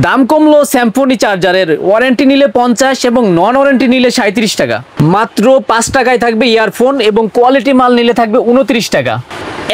দাম কমলো Samsung চার্জারের, warranty নিলে 50 এবং নন ওয়ারেন্টি নিলে 37 টাকা। মাত্র 5 টাকায় থাকবে ইয়ারফোন এবং কোয়ালিটি মাল নিলে থাকবে 29 টাকা।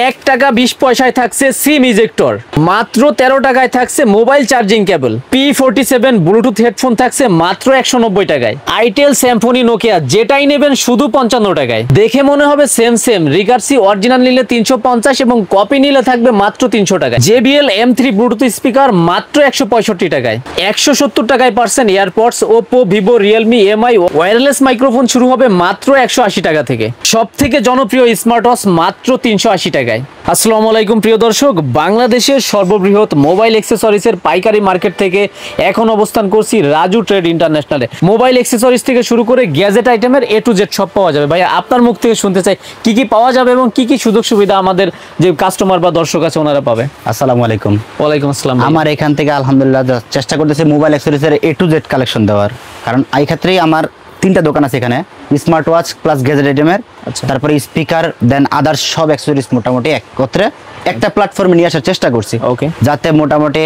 1 টাকা 20 পয়সায় থাকছে সিম ইজেক্টর। মাত্র 13 টাকায় থাকছে mobile charging cable. P47 Bluetooth headphone থাকছে মাত্র 190 টাকায়। আইটেল, স্যামসং, নোকিয়া যেটাই নেবেন শুধু 55 টাকায়। দেখে মনে হবে সেম রিগার্সি অরিজিনাল নিলে 350 এবং কপি নিলে থাকবে মাত্র 300 টাকায়। JBL M3 ব্লুটুথ স্পিকার মাত্র 165 টাকায়। 170 টাকায় পাচ্ছেন AirPods, Oppo, Vivo, Realme, MI wireless microphone শুরু হবে মাত্র 180 টাকা থেকে। সব থেকে জনপ্রিয় স্মার্ট ওয়াচ মাত্র 380 টাকায়। আসসালামু আলাইকুম প্রিয় দর্শক, বাংলাদেশের সর্ববৃহৎ মোবাইল অ্যাক্সেসরিজের পাইকারি মার্কেট থেকে এখন অবস্থান করছি রাজু ট্রেড ইন্টারন্যাশনালে। মোবাইল অ্যাক্সেসরিজ থেকে শুরু করে গ্যাজেট আইটেমের A to Z সব পাওয়া যাবে। ভাইয়া আপনার মুখ থেকে শুনতে চাই কি কি পাওয়া যাবে এবং কি কি সুযোগ সুবিধা আমাদের যে কাস্টমার বা দর্শক আছে ওনারা পাবে। আসসালামু আলাইকুম। ওয়ালাইকুম আসসালাম। আমার এখান থেকে আলহামদুলিল্লাহ চেষ্টা করতেছি মোবাইল অ্যাক্সেসরিজের A to Z কালেকশন দেওয়ার, কারণ এই ক্ষেত্রেই আমার 3টা দোকান আছে এখানে, স্মার্ট ওয়াচ প্লাস গ্যাজেট আইটেমের, তারপরে স্পিকার, দেন আদার্স সব অ্যাক্সেসরিজ মোটামুটি একত্রে একটা প্ল্যাটফর্মে নিয়ে আসার চেষ্টা করছি। ওকে, যাতে মোটামুটি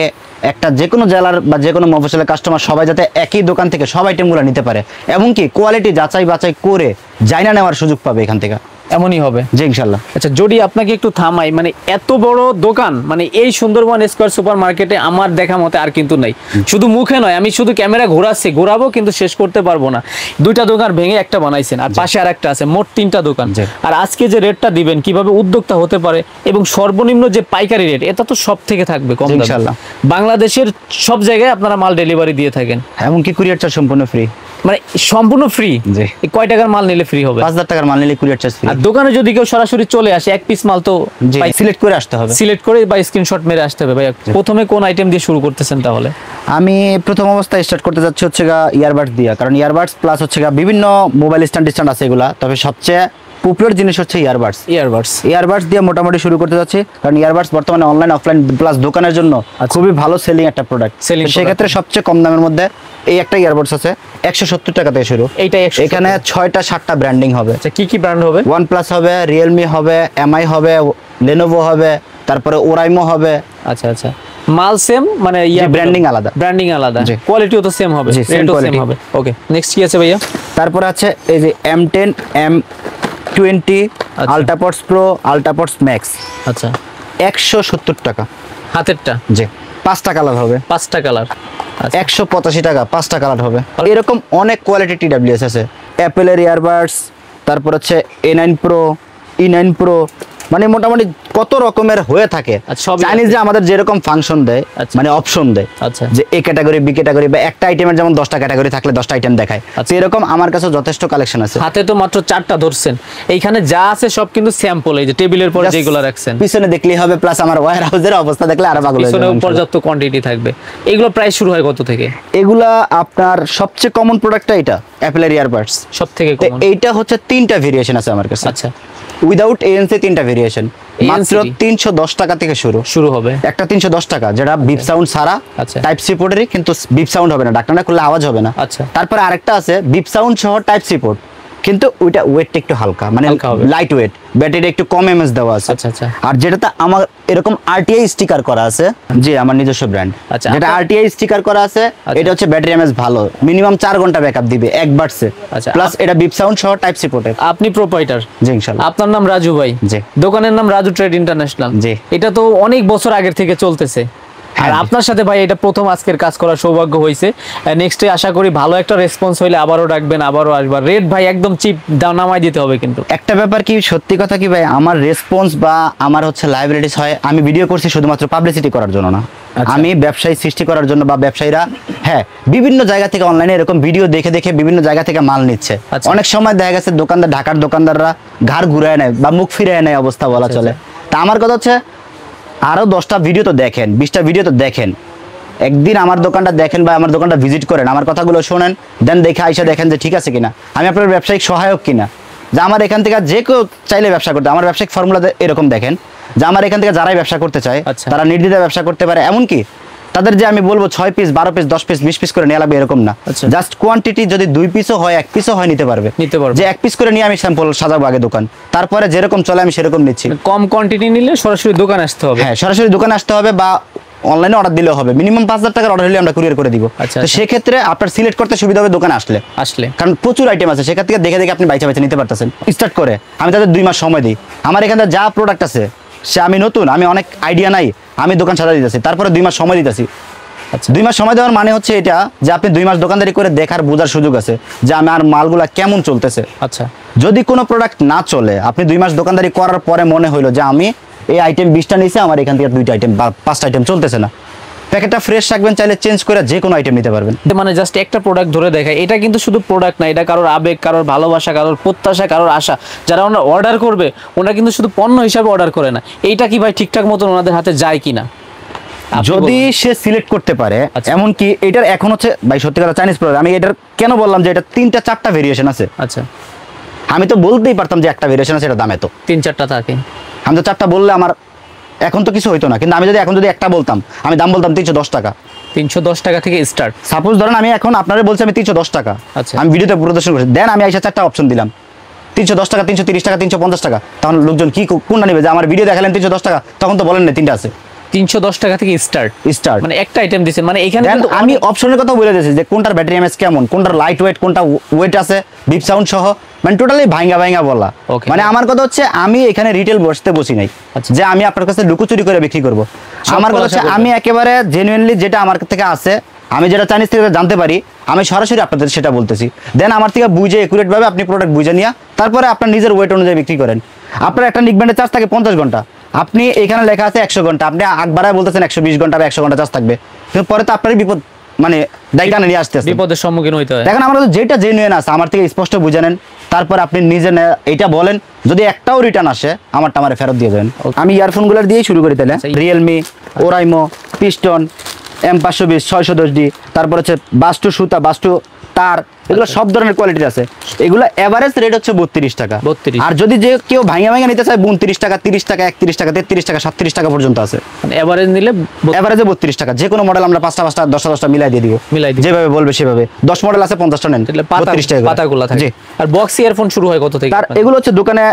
একটা যে কোনো জেলার বা যে কোনো মফস্বলের কাস্টমার সবাই যাতে একই দোকান থেকে সব আইটেমগুলো নিতে পারে, এমনকি কোয়ালিটি যাচাই বাছাই করে জাইনা নেওয়ার সুযোগ পাবে এখান থেকে। এমনই হবে জি ইনশাআল্লাহ। আচ্ছা, যদি আপনাকে একটু থামাই, মানে এত বড় দোকান মানে এই সুন্দরবন স্কয়ার সুপার মার্কেটে আমার দেখা মতে আর কিন্তু নাই। শুধু মুখে নয়, আমি শুধু ক্যামেরা ঘোরাবো কিন্তু শেষ করতে পারবো না। 2টা দোকান ভেঙে একটা বানাইছেন আর পাশে আর একটা আছে, মোট 3টা দোকান। আর আজকে যে রেটটা দিবেন কিভাবে উদ্যোক্তা হতে পারে এবং সর্বনিম্ন যে পাইকারি রেট, এটা তো সব থেকে থাকবে কম দামে ইনশাআল্লাহ। বাংলাদেশের সব জায়গায় আপনারা মাল ডেলিভারি দিয়ে থাকেন, এমনকি কুরিয়ার চার্জ সম্পূর্ণ ফ্রি। মানে সম্পূর্ণ ফ্রি? জি। কয় টাকার মাল নিলে ফ্রি হবে? 5000 টাকার মাল নিলে কুরিয়ার চার্জ ফ্রি। আর দোকানে যদি কেউ সরাসরি চলে আসে, এক পিস মাল তো সিলেক্ট করে আসতে হবে, সিলেক্ট করে বা স্ক্রিনশট মেরে আসতে হবে। ভাই প্রথমে কোন আইটেম দিয়ে শুরু করতেছেন তাহলে? আমি প্রথম অবস্থায় স্টার্ট করতে যাচ্ছি হচ্ছে ইয়ারবাডস দিয়ে, কারণ ইয়ারবাডস প্লাস হচ্ছে বিভিন্ন মোবাইল স্ট্যান্ড আছে এগুলা, তবে সবচেয়ে পপুলার জিনিস হচ্ছে ইয়ারবাডস দিয়ে মোটামুটি শুরু করতে যাচ্ছি, কারণ ইয়ারবাডস বর্তমানে অনলাইন অফলাইন প্লাস দোকানের জন্য খুবই ভালো সেলিং একটা প্রোডাক্ট। সেক্ষেত্রে সবচেয়ে কম দামের মধ্যে এই একটা ইয়ারবাডস আছে 170 টাকা থেকে শুরু। এখানে 6টা 7টা ব্র্যান্ডিং হবে। কি কি ব্র্যান্ড হবে? OnePlus হবে, রিয়েলমি হবে, MI হবে, লেনোভো হবে, তারপরে ওরাইমো হবে। আচ্ছা আচ্ছা, মাল সেম, মানে ব্র্যান্ডিং আলাদা, কোয়ালিটিও তো সেম হবে, রেটও সেম হবে। ওকে, নেক্সট কি আছে ভাইয়া? তারপরে আছে এই যে M10, M20, আলট্রাপডস প্রো, আলট্রাপডস ম্যাক্স। আচ্ছা, 170 টাকা হাতেরটা। জি, 5টা কালার হবে। 5টা কালার 185 টাকা, 5টা কালার হবে। এরকম অনেক কোয়ালিটি TWS আছে। অ্যাপেলের ইয়ারবাডস, তারপর হচ্ছে A9 প্রো, E9 প্রো, মানে মোটামুটি কত রকমের হয়ে থাকে। চাইনিজ যে আমাদের যেরকম ফাংশন দেয়, মানে অপশন দেয়, যে A ক্যাটাগরি, B ক্যাটাগরি, বা একটা আইটেমের যেমন 10টা ক্যাটাগরি থাকলে 10টা আইটেম দেখায়, এরকম আমার কাছে যথেষ্ট কালেকশন আছে। হাতে তো মাত্র 4টা ধরছেন, এইখানে যা আছে সব কিন্তু স্যাম্পল, এই যে টেবিলের পর যেগুলো রাখছেন পিছনে দেখলেই হবে, প্লাস আমার ওয়্যার হাউসের অবস্থা দেখলে আরো পাগল হয়ে যাবে। পিছনে পর্যাপ্ত কোয়ান্টিটি থাকবে। এগুলো প্রাইস শুরু হয় কত থেকে? এগুলা আপনার সবচেয়ে কমন প্রোডাক্টটা এটা অ্যাপেলের ইয়ারবাডস, সবথেকে কমন। এইটা হচ্ছে 3টা ভেরিয়েশন আছে আমার কাছে। আচ্ছা, উইদাউট ANC 3টা ভেরিয়েশন, মাত্র 310 টাকা থেকে শুরু হবে। একটা 310 টাকা যেটা বিপ সাউন্ড ছাড়া, টাইপ সি পোর্টেরই, কিন্তু বিপ সাউন্ড হবে না, ডাক্তারনা করলে আওয়াজ হবে না। আচ্ছা, তারপরে আরেকটা আছে বিপ সাউন্ড সহ টাইপ সি পোর্ট, কিন্তু ওইটা ওয়েটটা একটু হালকা, মানে লাইট ওয়েট, ব্যাটারিটা একটু কম এমএস দেওয়া আছে। আচ্ছা আচ্ছা, আর যেটাতে আমার এরকম RTI স্টিকার করা আছে, জি আমার নিজস্ব ব্র্যান্ড, যেটা RTI স্টিকার করা আছে, এটা হচ্ছে ব্যাটারি এমএস ভালো, মিনিমাম 4 ঘন্টা ব্যাকআপ দিবে একবারসে। আচ্ছা, প্লাস এটা বিপ সাউন্ড সহ টাইপ সি পোর্টের। আপনি প্রোপাইটার? জি ইনশাআল্লাহ। আপনার নাম রাজু ভাই? জি। দোকানের নাম রাজু ট্রেড ইন্টারন্যাশনাল? জি। এটা তো অনেক বছর আগের থেকে চলতেছে, আর আপনার সাথে ভাই এটা প্রথম আজকের কাজ করার সৌভাগ্য হয়েছে। নেক্সটে আশা করি ভালো একটা রেসপন্স হইলে আবারও ডাকবেন, আবারও আসবার। রেট ভাই একদম চিপ নামাই দিতে হবে। কিন্তু একটা ব্যাপার কি, সত্যি কথা কি ভাই, আমার রেসপন্স বা আমার হচ্ছে লাইব্রেরিজ হয়, আমি ভিডিও করছি শুধুমাত্র পাবলিসিটি করার জন্য না, আমি ব্যবসায়ী সৃষ্টি করার জন্য, বা ব্যবসায়ীরা বিভিন্ন জায়গা থেকে অনলাইনে এরকম ভিডিও দেখে দেখে বিভিন্ন জায়গা থেকে মাল নিচ্ছে। অনেক সময় দেখা গেছে দোকানদার, ঢাকার দোকানদাররা ঘাড় ঘুরায় নেয় বা মুখ ফিরিয়ে নেয় অবস্থা বলা চলে। তা আমার কথা হচ্ছে আরো 10টা ভিডিও তো দেখেন, 20টা ভিডিও তো দেখেন, একদিন আমার দোকানটা দেখেন বা আমার দোকানটা ভিজিট করেন, আমার কথাগুলো শোনেন, দেন দেখে আইসা দেখেন যে ঠিক আছে কিনা, আমি আপনার ব্যবসায়িক সহায়ক কিনা, যে আমার এখান থেকে যে কেউ চাইলে ব্যবসা করতে। আমার ব্যবসায়িক ফর্মুলা এরকম দেখেন যে আমার এখান থেকে যারাই ব্যবসা করতে চায় তারা নির্দ্বিধায় ব্যবসা করতে পারে। এমনকি তাদের যে আমি বলবো 6 পিস, 12 পিস, 10 পিস, 20 পিস করে নিয়ে লাগবে এরকম না, জাস্ট কোয়ান্টিটি যদি 2 পিসও হয়, 1 পিসও হয়, নিতে পারবে। যে 1 পিস করে নিয়ে আমি স্যাম্পল সাজাবো আগে দোকান, তারপরে যেরকম চলে আমি সেরকম নিচ্ছি। কম কোয়ান্টিটি নিলে সরাসরি দোকানে আসতে হবে। হ্যাঁ, সরাসরি দোকানে আসতে হবে, বা অনলাইনে অর্ডার দিলেও হবে, মিনিমাম 5,000 টাকার অর্ডার হলে আমরা কুরিয়ার করে দিব। আচ্ছা, তো আচ্ছা। সেক্ষেত্রে আপনার সিলেক্ট করতে সুবিধা হবে দোকানে আসলে, কারণ প্রচুর আইটেম আছে, সেখান থেকে দেখে দেখে আপনি বাইচা বাইচা নিতে পারতেছেন। স্টার্ট করে আমি তাদের 2 মাস সময় দিই, আমার এখানে যা প্রোডাক্ট আছে সে আমি নতুন, আমি অনেক আইডিয়া নাই, আমি দোকান সাজা দিতেছি, তারপরে 2 মাস সময় দিতেছি। আচ্ছা 2 মাস সময় দেওয়ার মানে হচ্ছে এটা যে আপনি 2 মাস দোকানদারি করে দেখার বোঝার সুযোগ আছে যে আমার মালগুলা কেমন চলতেছে। আচ্ছা যদি কোনো প্রোডাক্ট না চলে, আপনি 2 মাস দোকানদারি করার পরে মনে হইলো যে আমি এই আইটেম 20টা নিয়েছি, আমার এখান থেকে 2টা আইটেম বা 5টা আইটেম চলতেছে না, প্যাকেটটা ফ্রেশ রাখবেন, চাইলে চেঞ্জ করে যে কোনো আইটেম নিতে পারবেন। মানে জাস্ট একটা প্রোডাক্ট ধরে দেখায়, এটা কিন্তু শুধু প্রোডাক্ট না, এটা কারোর আবেগ, কারোর ভালোবাসা, কারোর প্রত্যাশা, কারোর আশা। যারা ওনারা অর্ডার করবে ওনারা কিন্তু শুধু পণ্য হিসাবে অর্ডার করে না, এইটা কি ভাই ঠিকঠাক মতন ওনাদের হাতে যায় কিনা যদি সে সিলেক্ট করতে পারে। আচ্ছা। এমনকি এটার এখন হচ্ছে ভাই সত্যি কথা চাইনিজ প্রোডাক্ট, আমি এটার কেন বললাম যে এটা 3টা-4টা ভেরিয়েশন আছে, আচ্ছা আমি তো বলতেই পারতাম যে একটা ভেরিয়েশন আছে, এটা দাম এত, 3-4টা থাকে, আমি তো 4টা বললে আমার এখন তো কিছু হইতো না, কিন্তু আমি যদি এখন যদি একটা বলতাম, আমি দাম বলতাম 310 টাকা, 310 টাকা থেকে স্টার্ট। সাপোজ ধরেন আমি এখন আপনারা বলছি আমি 310 টাকা, আচ্ছা। আমি ভিডিওতে প্রদর্শন করছি, দেন আমি আইসা 4টা অপশন দিলাম, 310 টাকা, 330 টাকা, 350 টাকা, তখন লোকজন কি কোনটা নেবে? যে আমার ভিডিও দেখালেন 310 টাকা, তখন তো বলেন না 3টা আছে, 310 টাকা থেকে স্টার্ট, মানে একটা আইটেম দিচ্ছেন, মানে এখানে কিন্তু আমি অপশনের কথা বলে দিয়েছি যে কোনটার ব্যাটারি এমএস কেমন, কোনটার লাইট ওয়েট, কোনটা ওয়েট আছে, বিপ সাউন্ড সহ, মানে টোটালি ভাঙ্গা বলা। Okay. মানে আমার কথা হচ্ছে আমি এখানে রিটেল বসি নাই আচ্ছা। যে আমি আপনার কাছে লুকোচুরি করে বিক্রি করব। সব আমার কথা হচ্ছে খোলাসা আমি একেবারে জেনুইনলি যেটা আমার থেকে আছে, আমি যেটা চাইনিজ থেকে জানতে পারি, আমি সরাসরি আপনাদের সেটা বলতেছি। দেন আমার থেকে বুঝে একুরেট ভাবে আপনি প্রোডাক্ট বুঝে নিয়ে তারপরে আপনার নিজের ওয়েট অনুযায়ী বিক্রি করেন। আপনার একটা নিকব্যান্ডের চার্জ থাকে 50 ঘন্টা, আপনি এখানে লেখা আছে 100 ঘন্টা, আপনি আগবারায় বলতেছেন 120 ঘন্টা বা 100 ঘন্টা চার্জ থাকবে, কিন্তু পরে তো আপনারই বিপদ, মানে দায়িত্ব নিয়ে আসতে বিপদের সম্মুখীন হইতে হয়। দেখেন আমরা তো যেটা জেনুইন আছে আমার থেকে স্পষ্ট বুঝে নেন, তারপর আপনি নিজে এটা বলেন, যদি একটাও রিটার্ন আসে আমারটা আমারে ফেরত দিয়ে দেবেন। আমি ইয়ারফোনগুলো দিয়েই শুরু করি তাহলে। আচ্ছা। Realme, Oraimo, piston, M520, 610D, তারপর হচ্ছে বাস্টু সুতা, বাস্টু তার, এগুলো সব ধরনের কোয়ালিটির আছে। এগুলো এভারেজ রেট হচ্ছে 32 টাকা। 32। আর যদি যে কেউ ভাঙা নিতে চায় 29 টাকা, 30 টাকা, 31 টাকা, 33 টাকা, 37 টাকা পর্যন্ত আছে। মানে এভারেজ নিলে এভারেজে 32 টাকা। যে কোনো মডেল আমরা 5টা 10টা মিলাই দিয়ে দিব, মিলাই দিই, যেভাবে বলবে সেভাবে। 10 মডেল আছে 50টা নেন, 32 টাকা করে। পাতাগুলো থাকে। জি। আর বক্স ইয়ারফোন শুরু হয় কত থেকে? তার এগুলো হচ্ছে দোকানে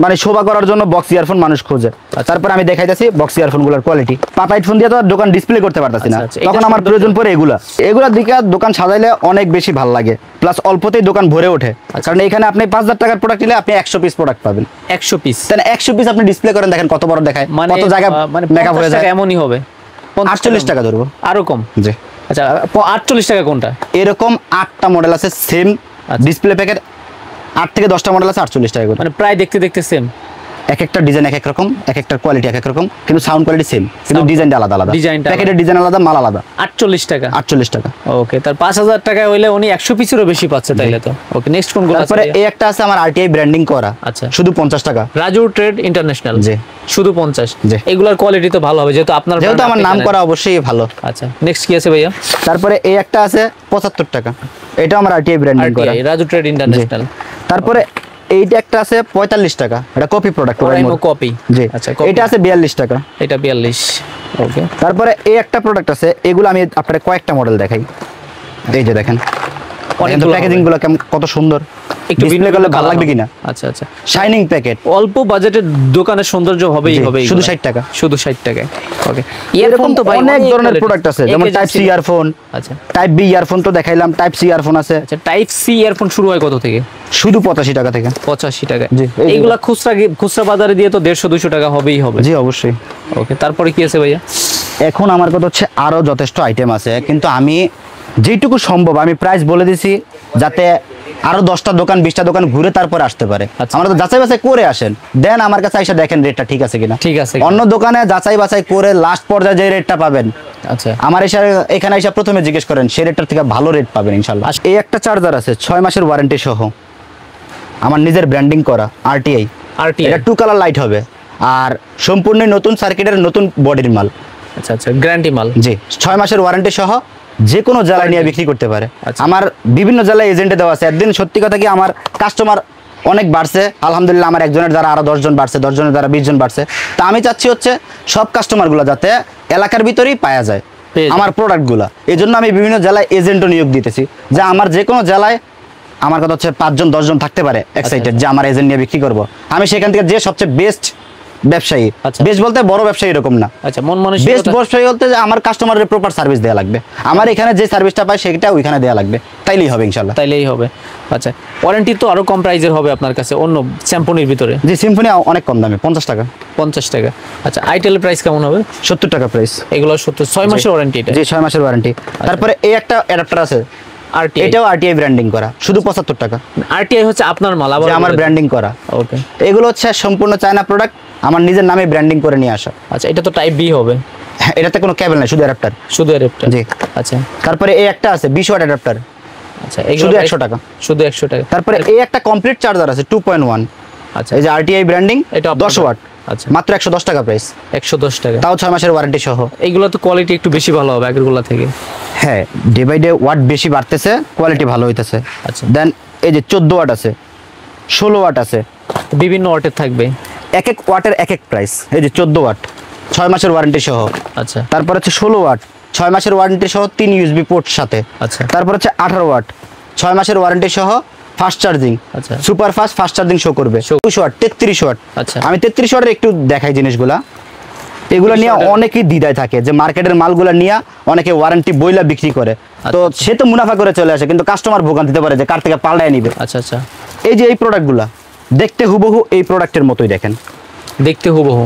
মানে শোভা করার জন্য বক্স ইয়ারফোন মানুষ খোঁজে। তারপর আমি দেখাইতেছি বক্স ইয়ারফোনগুলোর কোয়ালিটি। পাতা হেডফোন দিয়ে তো আর দোকান ডিসপ্লে করতে পারতাছি না, আচ্ছা, আচ্ছা, তখন এটা আমার সুন্দর প্রয়োজন পড়ে এগুলার দিকে দোকান সাজাইলে অনেক বেশি ভালো লাগে, প্লাস অল্পতেই দোকান ভরে ওঠে। কারণ এখানে আপনি 5,000 টাকার প্রোডাক্ট নিলে আপনি 100 পিস প্রোডাক্ট পাবেন। 100 পিস, তাহলে 100 পিস আপনি ডিসপ্লে করেন, দেখেন কত বড় দেখায়, মানে কত জায়গা মানে মেকআপ হয়ে যায়। এমনই হবে 48 টাকা ধরবো, আরো কম। জি। আচ্ছা 48 টাকা কোনটা? এরকম 8টা মডেল আছে সেম ডিসপ্লে প্যাকেট, 8 থেকে 10টা মডেল আছে 48 টাকা করে। মানে প্রায় দেখতে সেম, এক একটা ডিজাইন এক এক রকম, এক একটা কোয়ালিটি এক এক রকম, কিন্তু সাউন্ড কোয়ালিটি সেম, কিন্তু ডিজাইনটা আলাদা আলাদা, ডিজাইনটা প্যাকেটের ডিজাইন আলাদা, মাল আলাদা। 48 টাকা। 48 টাকা। ওকে, তার 5000 টাকা হইলে উনি 100 পিসেরও বেশি পাচ্ছে তাইলে তো। ওকে, নেক্সট কোনগুলো আছে? তারপরে এই একটা আছে আমার আরটিআই ব্র্যান্ডিং করা, আচ্ছা, শুধু 50 টাকা। রাজু ট্রেড ইন্টারন্যাশনাল, জি, শুধু 50। জি। এগুলার কোয়ালিটি তো ভালো হবে যেহেতু আপনার যেহেতু আমার নাম করা অবশ্যই ভালো। আচ্ছা, নেক্সট কি আছে ভাইয়া? তারপরে এই একটা আছে 75 টাকা, এটা আমার আরটিআই ব্র্যান্ডিং করা, আরটিআই রাজু ট্রেড ইন্টারন্যাশনাল। তারপরে এইটা একটা আছে 45 টাকা, এটা কপি প্রোডাক্ট, ওরাইমো কপি। জি। আচ্ছা, এটা আছে 42 টাকা, এটা 42। ওকে, তারপরে এই একটা প্রোডাক্ট আছে, এগুলো আমি আপনাদের কয়েকটা মডেল দেখাই। এই যে দেখেন প্যাকেজিং গুলো কেমন, কত সুন্দর, একটু ডিসপ্লে করলে ভালো লাগবে কিনা। আচ্ছা আচ্ছা, শাইনিং প্যাকেট, অল্প বাজেটের দোকানের সৌন্দর্য হবেই হবে, শুধু 60 টাকা, শুধু 60 টাকায়। ওকে, এরকম তো অনেক ধরনের প্রোডাক্ট আছে, যেমন টাইপ সি ইয়ারফোন। আচ্ছা, টাইপ বি ইয়ারফোন তো দেখাইলাম, টাইপ সি ইয়ারফোন আছে। আচ্ছা, টাইপ সি ইয়ারফোন শুরু হয় কত থেকে? শুধু 85 টাকা থেকে। 85 টাকা। জি, এইগুলা খুচরা বাজারে দিয়ে তো 150-200 টাকা হবেই হবে। জি অবশ্যই। ওকে, তারপরে কি আছে ভাইয়া? এখন আমার কথা হচ্ছে আরো যথেষ্ট আইটেম আছে, কিন্তু আমি যেটুকু সম্ভব আমি প্রাইস বলে দিছি, যাতে আরো 10টা দোকান 20টা দোকান ঘুরে তারপরে আসতে পারে। আমরা তো যাচাই বাছাই করে আসেন, দেন আমার কাছে এসে দেখেন রেটটা ঠিক আছে কিনা। ঠিক আছে। অন্য দোকানে যাচাই বাছাই করে লাস্ট পর্যায়ে যে রেটটা পাবেন, আচ্ছা, আমার এখানে এসে প্রথমে জিজ্ঞেস করেন, সেই রেটটার থেকে ভালো রেট পাবেন ইনশাল্লাহ। এই একটা চার্জার আছে 6 মাসের ওয়ারেন্টি সহ, আমার নিজের ব্র্যান্ডিং করা আরটিআই। এটা 2 কালার লাইট হবে, আর সম্পূর্ণ নতুন সার্কিটের নতুন বডির মাল। আচ্ছা আচ্ছা, গ্যারান্টি মাল। জি, 6 মাসের ওয়ারেন্টি সহ যে কোনো জেলায় নিয়ে বিক্রি করতে পারে। আমার বিভিন্ন জেলায় এজেন্টে দেওয়া আছে। একদিন সত্যি কথা কি আমার কাস্টমার অনেক বাড়ছে আলহামদুলিল্লাহ, আমার একজনের দ্বারা আরো 10 জন বাড়ছে, 10 জনের দ্বারা 20 জন বাড়ছে। তা আমি চাচ্ছি হচ্ছে সব কাস্টমারগুলো যাতে এলাকার ভিতরেই পাওয়া যায় আমার প্রোডাক্টগুলো। এই জন্য আমি বিভিন্ন জেলায় এজেন্টও নিয়োগ দিতেছি, যে আমার যে কোনো জেলায় আমার কথা হচ্ছে 5 জন 10 জন থাকতে পারে এক্সাইটেড যে আমার এজেন্ট নিয়ে বিক্রি করব। আমি সেখান থেকে যে সবচেয়ে বেস্ট ব্যবসায়ী, আচ্ছা। বেস্ট বলতে বড় ব্যবসায়ী এরকম না, আচ্ছা মন বেস্ট মানসিকতা ব্যবসায়ী বলতে যে আমার কাস্টমারের প্রপার সার্ভিস দেওয়া লাগবে, আমার এখানে যে সার্ভিসটা পাই সেটা ওইখানে দেওয়া লাগবে, তাইলেই হবে ইনশাল্লাহ। তাইলেই হবে। আচ্ছা ওয়ারেন্টি তো আরো কম প্রাইজের হবে আপনার কাছে অন্য স্যাম্পনির ভিতরে। জি সিম্ফনি অনেক কম দামে, 50 টাকা। 50 টাকা। আচ্ছা আইটেলের প্রাইস কেমন হবে? 70 টাকা প্রাইস। এগুলো 70, 6 মাসের ওয়ারেন্টি এটা। জি 6 মাসের ওয়ারেন্টি। তারপরে এই একটা অ্যাডাপ্টার আছে, আরটিআই, এটাও আরটিআই ব্র্যান্ডিং করা, শুধু 75 টাকা। আরটিআই হচ্ছে আপনার মাল আবার যে আমার ব্র্যান্ডিং করা। ওকে। এগুলো হচ্ছে সম্পূর্ণ চায়না প্রোডাক্ট, আমার নিজের নামে ব্র্যান্ডিং করে নিয়ে আসা। আচ্ছা এটা তো টাইপ বি হবে। হ্যাঁ, এটাতে কোনো কেবল নাই, শুধু অ্যাডাপ্টার। শুধু অ্যাডাপ্টার। জি। আচ্ছা তারপরে এই একটা আছে 20 ওয়াট অ্যাডাপ্টার, আচ্ছা শুধু 100 টাকা। শুধু 100 টাকা। তারপরে এই একটা কমপ্লিট চার্জার আছে 2.1, আচ্ছা এই যে আরটিআই ব্র্যান্ডিং, এটা 10 ওয়াট, আচ্ছা মাত্র 110 টাকা প্রাইস, 110 টাকা। তাও 6 মাসের ওয়ারেন্টি সহ। এইগুলো তো কোয়ালিটি একটু বেশি ভালো হবে আগেরগুলো থেকে। হ্যাঁ, ডে বাই ডে ওয়াট বেশি বাড়তেছে, কোয়ালিটি ভালো হইতেছে। আচ্ছা দেন এই যে 14 ওয়াট আছে, 16 ওয়াট আছে, বিভিন্ন ওয়াটের থাকবে। এক এক ওয়াটের এক এক প্রাইস। এই যে 14 ওয়াট 6 মাসের ওয়ারেন্টি সহ। আচ্ছা তারপর হচ্ছে 16 ওয়াট 6 মাসের ওয়ারেন্টি সহ 3 ইউএসবি পোর্ট সাথে। আচ্ছা তারপর হচ্ছে 18 ওয়াট 6 মাসের ওয়ারেন্টি সহ ফাস্ট চার্জিং, আচ্ছা সুপার ফাস্ট চার্জিং শো করবে। 20 ওয়াট 33 ওয়াট। আচ্ছা আমি 33 ওয়াটের একটু দেখাই জিনিসগুলা। এগুলো নিয়ে অনেকেই দ্বিধায় থাকে যে মার্কেটের মালগুলা নিয়ে অনেকে ওয়ারেন্টি বইলা বিক্রি করে, তো সে তো মুনাফা করে চলে আসে, কিন্তু কাস্টমার ভোগান দিতে পারে যে কার থেকে পাল্টায় নিবে। আচ্ছা আচ্ছা এই যে এই প্রোডাক্টগুলা দেখতে হুবহু এই প্রোডাক্টের মতোই দেখেন, দেখতে হুবহু।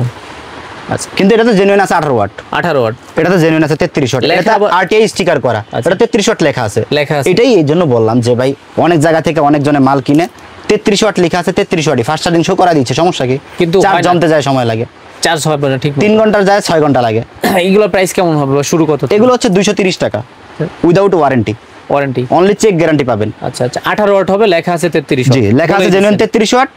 আচ্ছা কিন্তু এটাতে জেনুইন আছে 18 ওয়াট, 18 ওয়াট এটাতে জেনুইন আছে 33 ওয়াট, লেখা এটা আবার- আরটিআই স্টিকার করা, আচ্ছা। এটা 33 ওয়াট লেখা আছে। লেখা আছে। এটাই এই জন্য বললাম যে ভাই অনেক জায়গা থেকে অনেকজনে মাল কিনে 33 ওয়াট লেখা আছে, 33 ওয়াটই ফাস্ট চার্জিং শো করা দিচ্ছে, সমস্যা কি? কিন্তু চার্জ হয় না। জমতে যায় সময় লাগে, চার্জ হবে না ঠিক 3 ঘন্টার যায় 6 ঘন্টা লাগে। এইগুলোর প্রাইস কেমন হবে বা শুরু কত? এগুলো হচ্ছে 230 টাকা without warranty, warranty. Only check guarantee পাবেন। আচ্ছা আচ্ছা 18 ওয়াট হবে, লেখা আছে 33 জি, লেখা আছে জেনুইন 33 ওয়াট,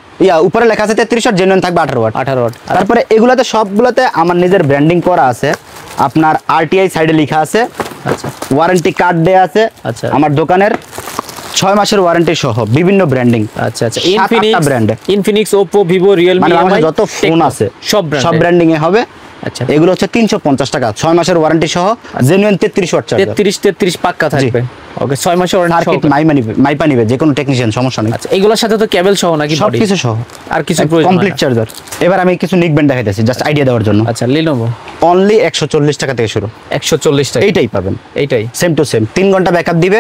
উপরে লেখা আছে 33 ওয়াট, জেনুইন থাকবে 18 ওয়াট। 18 ওয়াট। তারপরে এগুলাতে সবগুলোতে আমার নিজের ব্র্যান্ডিং করা আছে, আপনার আরটিআই সাইডে লেখা আছে, আচ্ছা ওয়ারেন্টি কার্ড দেয়া আছে। আচ্ছা। আমার দোকানের 6 মাসের ওয়ারেন্টি সহ বিভিন্ন ব্র্যান্ডিং, আচ্ছা আচ্ছা 7-8টা Infinix brand, Infinix, Oppo, Vivo, Realme, মানে আমার যত ফোন আছে সব ব্র্যান্ড, সব ব্র্যান্ডিং এ হবে। আচ্ছা এগুলো হচ্ছে 350 টাকা, 6 মাসের ওয়ারেন্টি সহ, জেনুইন 33 ওয়াট চার্জার। 33 পাক্কা থাকবে। ওকে 6 মাসের ওয়ারেন্টি সার্কিট মাইপা নিবে যে কোনো টেকনিশিয়ান, সমস্যা নেই। আচ্ছা এগুলোর সাথে তো কেবল সহ নাকি সব বডি? কিছু সহ, আর কিছু প্রয়োজন কমপ্লিট চার্জার। এবার আমি কিছু নিক ব্যান্ড দেখাইতেছি জাস্ট আইডিয়া দেওয়ার জন্য। আচ্ছা লিনোভো অনলি 140 টাকা থেকে শুরু, 140 টাকা। এইটাই পাবেন, এইটাই সেম টু সেম। 3 ঘন্টা ব্যাকআপ দিবে,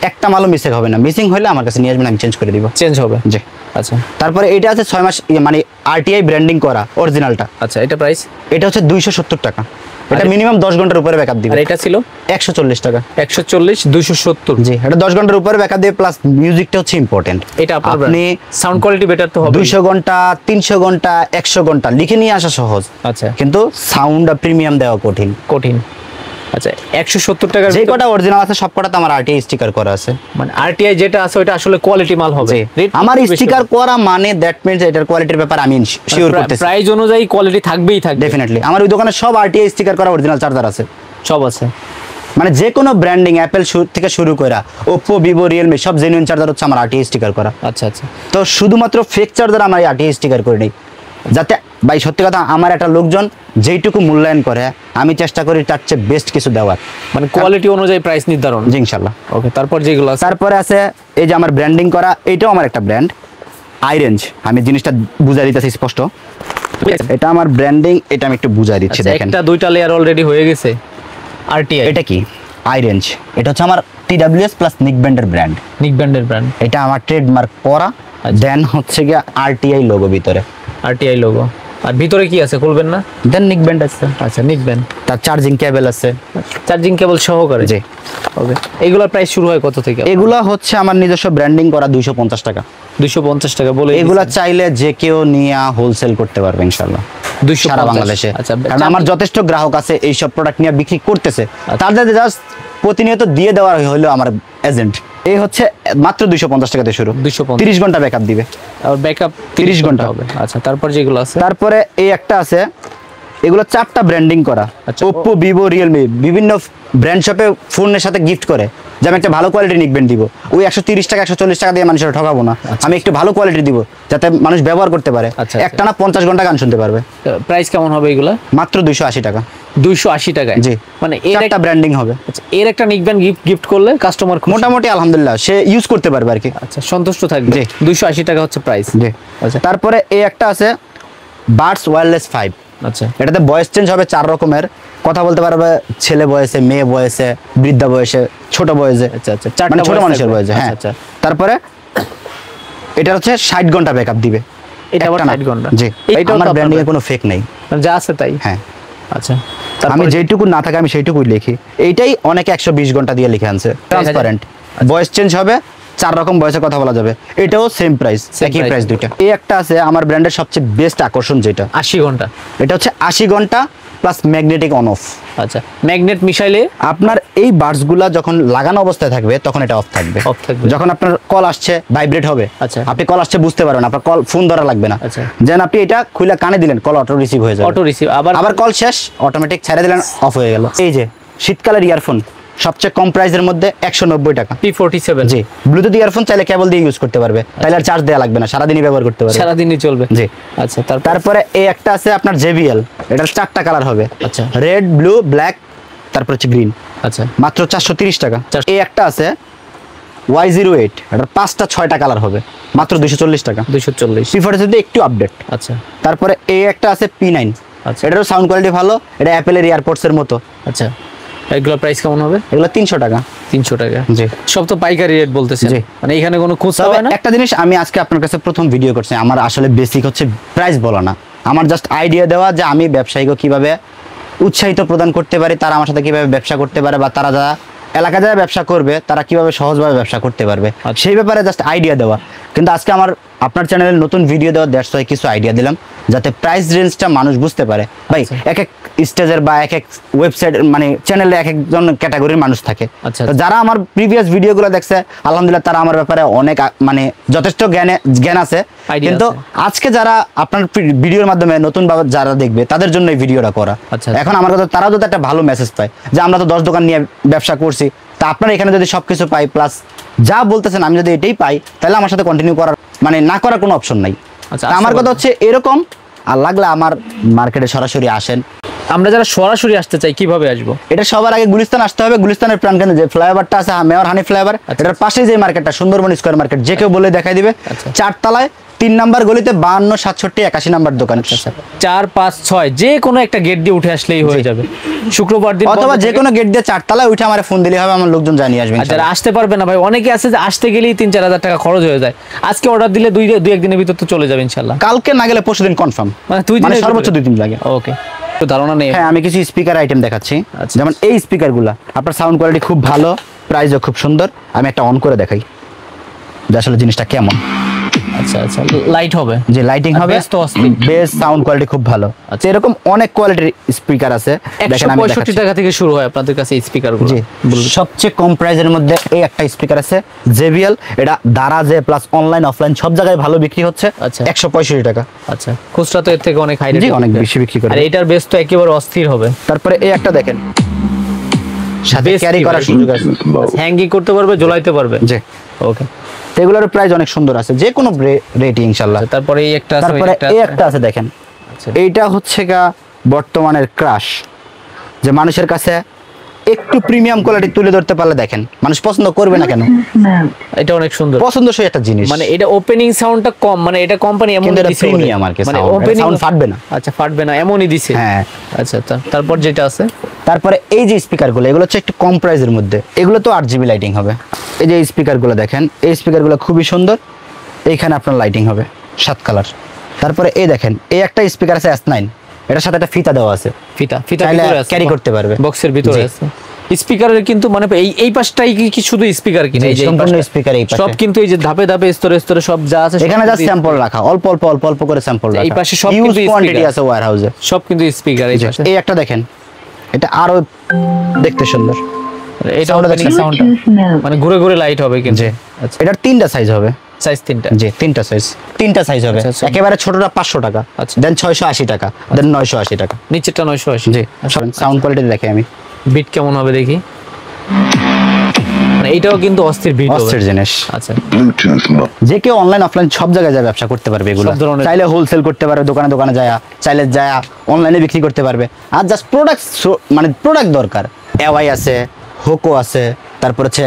একটা মালও মিসিং হবে না, মিসিং হলে আমার কাছে নিয়ে আসবেন, আমি চেঞ্জ করে দিব। চেঞ্জ হবে। জি। আচ্ছা তারপরে এটা আছে 6 মাস, মানে আরটিআই ব্র্যান্ডিং করা অরিজিনালটা, আচ্ছা এটা প্রাইস? এটা হচ্ছে 270 টাকা, এটা মিনিমাম 10 ঘন্টার উপরে ব্যাকআপ দিবে। আর এটা ছিল 140 টাকা। 140 270। জি, এটা 10 ঘন্টার উপরে ব্যাকআপ দিবে, প্লাস মিউজিকটা হচ্ছে ইম্পর্টেন্ট। এটা আপনার আপনি সাউন্ড কোয়ালিটি বেটার তো হবে। 200 ঘন্টা 300 ঘন্টা 100 ঘন্টা লিখে নিয়ে আসা সহজ, আচ্ছা কিন্তু সাউন্ডটা প্রিমিয়াম দেওয়া কঠিন। কঠিন। আচ্ছা 170 টাকার যে কটা অরিজিনাল আছে সব কটাতে আমার আরটিআই স্টিকার করা আছে। মানে আরটিআই যেটা আছে ওটা আসলে কোয়ালিটি মাল হবে। Rate আমার বেশি স্টিকার হবে। করা মানে দ্যাট মিন্স এটার কোয়ালিটির ব্যাপার আমি শিওর করতেছি। প্রাইস অনুযায়ী কোয়ালিটি থাকবেই থাকবে ডেফিনেটলি আমার ওই দোকানে সব আরটিআই স্টিকার করা অরিজিনাল চার্জার আছে, সব আছে। মানে যে কোনো ব্র্যান্ডিং অ্যাপেল থেকে শুরু করে ওপ্পো, ভিভো, রিয়েলমি সব জেনুইন চার্জার হচ্ছে আমার আরটিআই স্টিকার করা। আচ্ছা আচ্ছা তো শুধুমাত্র ফেক চার্জার আমার আরটিআই স্টিকার করে নেই, যাতে ভাই সত্যি কথা আমার একটা লোকজন যেইটুকু মূল্যায়ন করে আমি চেষ্টা করি তার চেয়ে বেস্ট কিছু দেওয়ার, মানে কোয়ালিটি অনুযায়ী প্রাইস নির্ধারণ। জি ইনশাল্লাহ। ওকে তারপর যেগুলো আছে তারপরে আছে এই যে আমার ব্র্যান্ডিং করা, এইটাও আমার একটা ব্র্যান্ড আইরেঞ্জ, আমি জিনিসটা বুঝাই দিতেছি স্পষ্ট। এটা আমার ব্র্যান্ডিং, এটা আমি একটু বুঝাই দিচ্ছি আচ্ছা, দেখেন। একটা দুইটা লেয়ার অলরেডি হয়ে গেছে আরটিআই। এটা কি আইরেঞ্জ, এটা হচ্ছে আমার টিডব্লিউএস প্লাস নিক ব্যান্ডের ব্র্যান্ড, নিক ব্র্যান্ডের ব্র্যান্ড। এটা আমার ট্রেডমার্ক করা। দেন হচ্ছে গিয়ে আরটিআই লোগো ভিতরে, আরটিআই লোগো। আর ভিতরে কি আছে খুলবেন না? দেন নিক ব্যান্ড আছে, আচ্ছা নিক ব্র্যান্ড। তার চার্জিং কেবল আছে, চার্জিং কেবল সহকারে। জি। ওকে এগুলোর প্রাইস শুরু হয় কত থেকে? এগুলা হচ্ছে আমার নিজস্ব ব্র্যান্ডিং করা 250 টাকা। 250 টাকা বলে এগুলা চাইলে যে কেউ নিয়ে হোলসেল করতে পারবে ইনশাআল্লাহ 250 সারা বাংলাদেশে। আচ্ছা কারণ আমার যথেষ্ট গ্রাহক আছে এই সব প্রোডাক্ট নিয়ে বিক্রি করতেছে, তাদের জাস্ট প্রতিনিয়ত দিয়ে দেওয়া হলো আমার এজেন্ট। এই হচ্ছে মাত্র 250 টাকাতে শুরু, 250 30 ঘন্টা ব্যাকআপ দিবে। আর ব্যাকআপ 30 ঘন্টা হবে। আচ্ছা তারপর যেগুলো আছে তারপরে এই একটা আছে, এগুলো 4টা ব্র্যান্ডিং করা, আচ্ছা। ওপ্পো, ভিভো, রিয়েলমি বিভিন্ন ব্র্যান্ড শপে ফোনের সাথে গিফট করে যে আমি একটা ভালো কোয়ালিটির নিক ব্যান্ড দিব, ওই 130 টাকা 140 টাকা দিয়ে মানুষের ঠকাবো না, আমি একটু ভালো কোয়ালিটি দিব যাতে মানুষ ব্যবহার করতে পারে, আচ্ছা, একটা না 50 ঘন্টা গান শুনতে পারবে। প্রাইস কেমন হবে এগুলা? মাত্র 280 টাকা। 280 টাকায়। জি, মানে এর একটা একটা ব্র্যান্ডিং হবে। আচ্ছা এর একটা নিক ব্যান্ড গিফট করলে কাস্টমার মোটামুটি আলহামদুলিল্লাহ সে ইউজ করতে পারবে আর কি। আচ্ছা সন্তুষ্ট থাকবে। জি। 280 টাকা হচ্ছে প্রাইস। জি। আচ্ছা তারপরে এই একটা আছে, বাডস ওয়্যারলেস 5। আচ্ছা এটাতে ভয়েস চেঞ্জ হবে 4 রকমের, কথা বলতে পারবে ছেলে বয়সে, মেয়ে বয়সে, বৃদ্ধা বয়সে, ছোট বয়সে। আচ্ছা আচ্ছা মানে ছোট মানুষের বয়সে। হ্যাঁ আচ্ছা তারপরে এটা হচ্ছে 60 ঘন্টা ব্যাকআপ দিবে। এটা আবার একটা না। 60 ঘন্টা। জি, এইটাও আমার তো ব্র্যান্ডিং এ আপনার কোনো ফেক নাই। যা আছে তাই। হ্যাঁ আচ্ছা আমি যেটুকু না থাকে আমি সেইটুকুই লিখি। এইটাই অনেকে 120 ঘন্টা দিয়ে লিখে আনছে। ট্রান্সপারেন্ট, ভয়েস চেঞ্জ হবে, 4 রকম ভয়েসে কথা বলা যাবে। এটাও সেম প্রাইস, একই প্রাইস দুইটা। এই একটা আছে আমার ব্র্যান্ডের সবচেয়ে বেস্ট আকর্ষণ যেটা 80 ঘন্টা। এটা হচ্ছে 80 ঘন্টা প্লাস ম্যাগনেটিক অন অফ। আচ্ছা ম্যাগনেট মিশাইলে আপনার এই বাডসগুলা যখন লাগানো অবস্থায় থাকবে তখন এটা অফ থাকবে। Off থাকবে। যখন আপনার কল আসছে ভাইব্রেট হবে। আচ্ছা। আপনি কল আসছে বুঝতে পারবেন, আপনার কল ফোন ধরা লাগবে না। আচ্ছা। যেন আপনি এটা খুলে কানে দিলেন, কল অটো রিসিভ হয়ে যাবে। অটো রিসিভ আবার কল শেষ, অটোমেটিক ছেড়ে দিলেন, অফ হয়ে গেল। এই যে শীতকালের ইয়ারফোন সবচেয়ে কম প্রাইসের মধ্যে 190 টাকা। P47 জি, ব্লুটুথ ইয়ারফোন চাইলে কেবল দিয়ে ইউজ করতে পারবে, তাইলে আর চার্জ দেওয়া লাগবে না, সারাদিনই ব্যবহার করতে পারবে। সারাদিনই চলবে। জি। আচ্ছা তারপরে এই একটা আছে আপনার JBL, এটার 4টা কালার হবে। আচ্ছা। রেড, ব্লু, ব্ল্যাক, তারপর হচ্ছে গ্রিন। আচ্ছা মাত্র 430 টাকা। এই একটা আছে Y08, এটার 5টা 6টা কালার হবে, মাত্র 240 টাকা। 240। P47 একটু আপডেট। আচ্ছা তারপরে এই একটা আছে P9, আচ্ছা এটারও সাউন্ড কোয়ালিটি ভালো, এটা অ্যাপেলের এয়ারপডস এর মতো। আচ্ছা এগুলো প্রাইস কেমন হবে? এগুলো 300 টাকা। 300 টাকা। জি। সব তো পাইকারি রেট বলতেছেন, জি। মানে এখানে কোনো খুচরা তবে হয় না? একটা জিনিস আমি আজকে আপনার কাছে প্রথম ভিডিও করছি, আমার আসলে বেসিক হচ্ছে প্রাইস বলা না, আমার জাস্ট আইডিয়া দেওয়া যে আমি ব্যবসায়ীকে কিভাবে উৎসাহিত প্রদান করতে পারি, তারা আমার সাথে কিভাবে ব্যবসা করতে পারে, বা তারা যারা এলাকা যারা ব্যবসা করবে তারা কিভাবে সহজভাবে ব্যবসা করতে পারবে, সেই ব্যাপারে জাস্ট আইডিয়া দেওয়া। কিন্তু আজকে আমার আপনার চ্যানেলে নতুন ভিডিও দেওয়া দ্যাটস ওয়াই কিছু আইডিয়া দিলাম, যাতে প্রাইস রেঞ্জটা মানুষ বুঝতে পারে। ভাই এক এক স্টেজের বা এক এক ওয়েবসাইট মানে চ্যানেলে এক একজন ক্যাটাগরির মানুষ থাকে। আচ্ছা। তো যারা আমার প্রিভিয়াস ভিডিওগুলো দেখছে আলহামদুলিল্লাহ তারা আমার ব্যাপারে অনেক মানে যথেষ্ট জ্ঞান আছে। Idea কিন্তু আছে। আজকে যারা আপনার ভিডিওর মাধ্যমে নতুন ভাবে যারা দেখবে তাদের জন্য এই ভিডিওটা করা। আচ্ছা। এখন আমার কথা তারাও যদি একটা ভালো মেসেজ পায় যে আমরা তো 10 দোকান নিয়ে ব্যবসা করছি, তা আপনারা এখানে যদি সবকিছু পাই প্লাস যা বলতেছেন আমি যদি এটাই পাই, তাহলে আমার সাথে কন্টিনিউ করার মানে না করার কোনো অপশন নাই। আচ্ছা, তা আমার কথা হচ্ছে এরকম, আর লাগলে আমার মার্কেটে সরাসরি আসেন। আমরা যারা সরাসরি আসতে চাই কিভাবে আসবো? এটা সবার আগে গুলিস্তান আসতে হবে। গুলিস্তানের প্রাণকেন্দ্রে যে ফ্লাইওভারটা আছে, মেয়র হানি ফ্লাইওভার, এটার পাশেই যে মার্কেটটা সুন্দরবন স্কয়ার মার্কেট, যে কেউ বলে দেখাই দিবে। আচ্ছা। 4 তলায় 3 নাম্বার গলিতে 52 67 81 নাম্বার দোকান। 4 5 6 যে কোনো একটা গেট দিয়ে উঠে আসলেই হয়ে যাবে। শুক্রবার দিন অথবা যে কোনো গেট দিয়ে 4 তলায় উঠে আমার ফোন দিলে হবে, আমার লোকজন জানিয়ে আসবে। আর যারা আসতে পারবে না ভাই, অনেকে আছে যে আসতে গেলেই 3-4 হাজার টাকা খরচ হয়ে যায়, আজকে অর্ডার দিলে 2-1 দিনের ভিতর তো চলে যাবে ইনশাআল্লাহ। কালকে না গেলে পরশুদিন কনফার্ম, মানে 2 মানে দিনের সর্বোচ্চ 2 দিন লাগে। ওকে, তো ধারণা নেই। হ্যাঁ, আমি কিছু স্পিকার আইটেম দেখাচ্ছি। আচ্ছা। যেমন এই স্পিকারগুলো আপনার সাউন্ড কোয়ালিটি খুব ভালো, প্রাইসও খুব সুন্দর। আমি একটা অন করে দেখাই যে আসলে জিনিসটা কেমন। আচ্ছা আচ্ছা লাইট হবে, যে লাইটিং আর হবে, bass তো অস্থির। বেস সাউন্ড কোয়ালিটি খুব ভালো। আচ্ছা, এরকম অনেক কোয়ালিটির স্পিকার আছে। দেখেন আমি 165 দেখাচ্ছি। টাকা থেকে শুরু হয় আপনাদের কাছে এই স্পিকারগুলো। জি, সবচেয়ে কম প্রাইসের মধ্যে এই একটা স্পিকার আছে JBL, এটা দারাজে প্লাস অনলাইন অফলাইন সব জায়গায় ভালো বিক্রি হচ্ছে। আচ্ছা। 165 টাকা। আচ্ছা, খুচরা তো এর থেকে অনেক হাই জি, রেটে অনেক বেশি বিক্রি করে। আর এটার বেস তো একেবারে অস্থির হবে। তারপরে এই একটা দেখেন, সাথে Bass ক্যারি কি করার ভাই? সুযোগ আছে। হ্যাঙ্গিং করতে পারবে, ঝোলাইতে পারবে। জি, ওকে। তো এগুলোর প্রাইস অনেক সুন্দর আছে, যে কোনো রেটে ইনশাআল্লাহ। তারপরে এই একটা আছে, তারপরে এই একটা আছে দেখেন, আচ্ছা। এইটা হচ্ছে গা বর্তমানের ক্রাশ, যে মানুষের কাছে একটু প্রিমিয়াম কোয়ালিটি তুলে ধরতে পারলে দেখেন মানুষ পছন্দ করবে না কেন? এটা অনেক সুন্দর, পছন্দসই একটা জিনিস। মানে এটা ওপেনিং সাউন্ডটা কম, মানে এটা কোম্পানি এমন কিন্তু এটা দিছে ওরে। প্রিমিয়াম আর কি, মানে sound, এটা ওপেনিং sound ফাটবে না। আচ্ছা, ফাটবে না এমনই দিছে। হ্যাঁ। আচ্ছা, তারপর যেটা আছে, তারপরে এই যে স্পিকারগুলো, এগুলো হচ্ছে একটু কম প্রাইসের মধ্যে, এগুলো তো 8GB লাইটিং হবে। এই যে স্পিকারগুলো দেখেন, এই স্পিকারগুলো খুবই সুন্দর, এইখানে আপনার লাইটিং হবে 7 কালার। তারপরে এই দেখেন, এই একটা স্পিকার আছে S9, এটার সাথে একটা ফিতা দেওয়া আছে, ফিতা চাইলে ভিতরে আছে, ক্যারি করতে পারবে, বক্সের ভিতরে জি। আছে। স্পিকারের কিন্তু মানে এই পাশটাই কি শুধু স্পিকার কিনা? জি, এই যে এই সম্পূর্ণ পাশটা। speaker এই পাশে। সব কিন্তু এই যে ধাপে ধাপে স্তরে স্তরে সব যা আছে এখানে সব যা কিন্তু স্যাম্পল রাখা, অল্প অল্প অল্প অল্প করে স্যাম্পল রাখা। এই পাশে সব হিউজ কিন্তু কোয়ান্টিটি speaker। আছে ওয়্যার হাউসে। সব কিন্তু স্পিকার এই পাশে। এই একটা দেখেন, এটা আরো দেখতে সুন্দর। এটা sound টা ওপেনিং দেখছেন? সাউন্ড, মানে ঘুরে ঘুরে লাইট হবে কিন্তু। জি, আচ্ছা, এটার 3টা সাইজ হবে। সাইজ 3টা। জি, 3টা সাইজ হবে। আচ্ছা, আচ্ছা। একেবারে ছোটটা 500 টাকা, আচ্ছা। দেন 680 টাকা, দেন 980 টাকা। নিচেরটা 980। জি, সাউন্ড কোয়ালিটি দেখে আমি, বিট কেমন হবে দেখি। মানে এটাও কিন্তু অস্থির বিট হবে। অস্থির জিনিস। আচ্ছা, যে কেউ অনলাইন অফলাইন সব জায়গায় যায় ব্যবসা করতে পারবে এগুলো। সব ধরনের। চাইলে হোলসেল করতে পারবে, দোকানে দোকানে যায়, চাইলে যায় অনলাইনে বিক্রি করতে পারবে। আর জাস্ট প্রোডাক্ট, মানে প্রোডাক্ট দরকার। এওয়াই আছে, হোকো আছে, তারপর হচ্ছে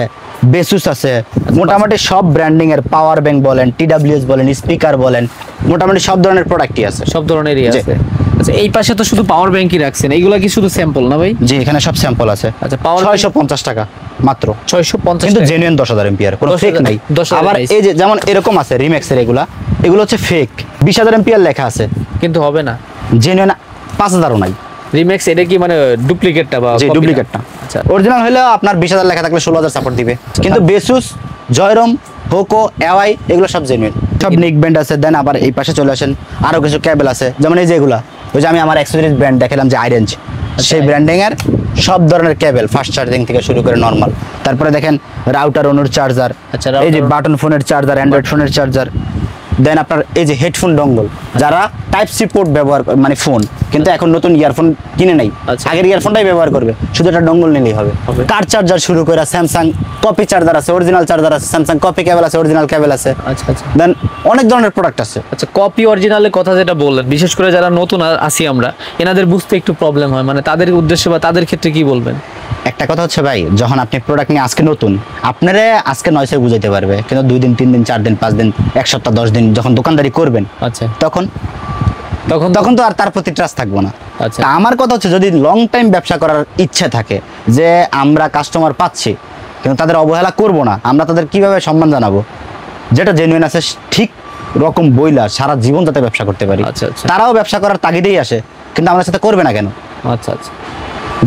বেসুস আছে, মোটামুটি সব ব্র্যান্ডিং এর পাওয়ার ব্যাংক বলেন, TWS বলেন, স্পিকার বলেন, মোটামুটি সব ধরনের প্রোডাক্টই আছে। সব ধরনেরই আছে। আচ্ছা এই পাশে তো শুধু পাওয়ার ব্যাংকই রাখছেন, এইগুলা কি শুধু স্যাম্পল না ভাই? জি এখানে সব স্যাম্পল আছে। আচ্ছা পাওয়ার 650 টাকা মাত্র, 650 কিন্তু জেনুইন 10,000 এম্পিয়ার, কোনো ফেক নাই। আবার এই যে যেমন এরকম আছে রিম্যাক্সের, এগুলো হচ্ছে ফেক, 20,000 এম্পিয়ার লেখা আছে কিন্তু হবে না, জেনুইন 5,000ও নাই। রিমেক্স এটা কি মানে ডুপ্লিকেটটা বা জি ডুপ্লিকেটটা। আচ্ছা অরিজিনাল হলে আপনার 20,000 লেখা থাকলে 16,000 সাপোর্ট দিবে, কিন্তু বেসুস, জয়রম, হোকো, এওয়াই এগুলো সব জেনুইন। সব নেক ব্যান্ড আছে। দেন আবার এই পাশে চলে আসেন, আরো কিছু কেবল আছে, যেমন এই যে এগুলা, ওই যে আমি আমার অ্যাক্সেসরিজ ব্র্যান্ড দেখালাম যে আইরেঞ্জ, সেই ব্র্যান্ডিং এর সব ধরনের কেবল, ফাস্ট চার্জিং থেকে শুরু করে নরমাল। তারপরে দেখেন রাউটার, অনুর চার্জার, আচ্ছা, এই যে বাটন ফোনের চার্জার, অ্যান্ড্রয়েড ফোনের চার্জার। দেন আপনার এই যে হেডফোন ডঙ্গল, যারা টাইপ সি পোর্ট ব্যবহার মানে ফোন কিন্তু এখন নতুন ইয়ারফোন কিনে নাই, আচ্ছা। আগের ইয়ারফোনটাই ব্যবহার করবে, শুধু একটা ডঙ্গল নিলেই হবে। কার চার্জার শুরু করে স্যামসাং কপি চার্জার আছে, অরিজিনাল চার্জার আছে, স্যামসাং কপি কেবল আছে, অরিজিনাল কেবল আছে। আচ্ছা আচ্ছা দেন অনেক ধরনের প্রোডাক্ট আছে। আচ্ছা কপি অরিজিনালের কথা যেটা বললেন, বিশেষ করে যারা নতুন আসি আমরা, এনাদের বুঝতে একটু প্রবলেম হয়, মানে তাদের উদ্দেশ্যে বা তাদের ক্ষেত্রে কি বলবেন? একটা কথা হচ্ছে ভাই, যখন আপনি প্রোডাক্ট নিয়ে আজকে নতুন, আপনারা আজকে 900 বুঝাইতে পারবে, কিন্তু 2 দিন 3 দিন 4 দিন 5 দিন 1 সপ্তাহ 10 দিন যখন দোকানদারি করবেন, আচ্ছা তখন তখন তখন তো আর তার প্রতি ট্রাস্ট থাকবো না। আচ্ছা তা আমার কথা হচ্ছে, যদি লং টাইম ব্যবসা করার ইচ্ছে থাকে, যে আমরা কাস্টমার পাচ্ছি কিন্তু তাদের অবহেলা করব না, আমরা তাদের কিভাবে সম্মান জানাবো, যেটা জেনুইন আছে ঠিক রকম বইলা সারা জীবন যাতে ব্যবসা করতে পারি। আচ্ছা আচ্ছা তারাও ব্যবসা করার তাগিদেই আসে, কিন্তু আমাদের সাথে করবে না কেন? আচ্ছা আচ্ছা